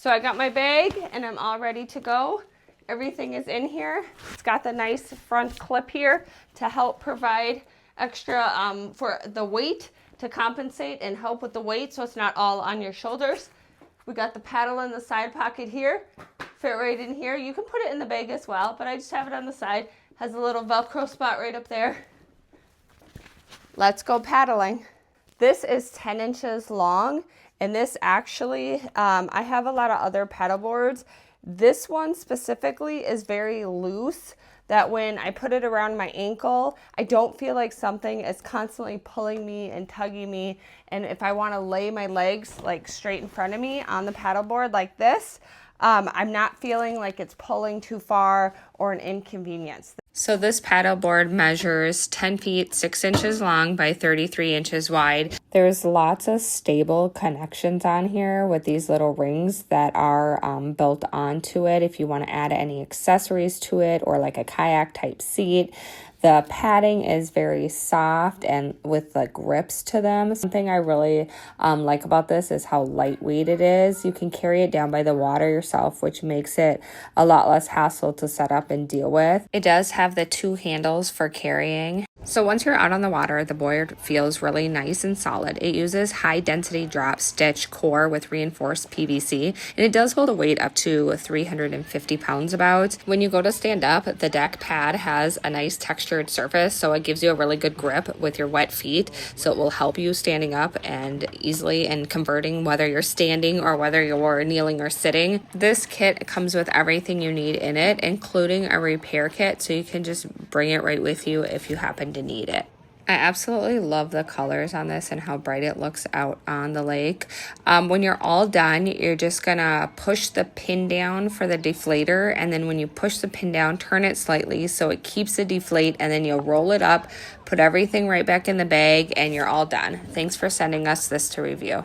So I got my bag and I'm all ready to go. Everything is in here. It's got the nice front clip here to help provide extra for the weight, to compensate and help with the weight so it's not all on your shoulders. We got the paddle in the side pocket here, fit right in here. You can put it in the bag as well, but I just have it on the side. Has a little Velcro spot right up there. Let's go paddling. This is 10 inches long, and this actually, I have a lot of other paddle boards. This one specifically is very loose, that when I put it around my ankle, I don't feel like something is constantly pulling me and tugging me. And if I want to lay my legs like straight in front of me on the paddleboard like this, I'm not feeling like it's pulling too far or an inconvenience. So this paddleboard measures 10 feet 6 inches long by 33 inches wide. There's lots of stable connections on here with these little rings that are built onto it if you want to add any accessories to it, or like a kayak type seat. The padding is very soft and with the grips to them. Something I really like about this is how lightweight it is. You can carry it down by the water yourself, which makes it a lot less hassle to set up and deal with. It does have the 2 handles for carrying. So once you're out on the water, the board feels really nice and solid. It uses high density drop stitch core with reinforced PVC, and it does hold a weight up to 350 pounds about. When you go to stand up, the deck pad has a nice textured surface, so it gives you a really good grip with your wet feet. So it will help you standing up and easily and converting whether you're standing or whether you're kneeling or sitting. This kit comes with everything you need in it, including a repair kit, so you can just bring it right with you if you happen to need it. I absolutely love the colors on this and how bright it looks out on the lake. When you're all done, you're just gonna push the pin down for the deflator, and then when you push the pin down, turn it slightly so it keeps the deflate, and then you'll roll it up, put everything right back in the bag, and you're all done. Thanks for sending us this to review.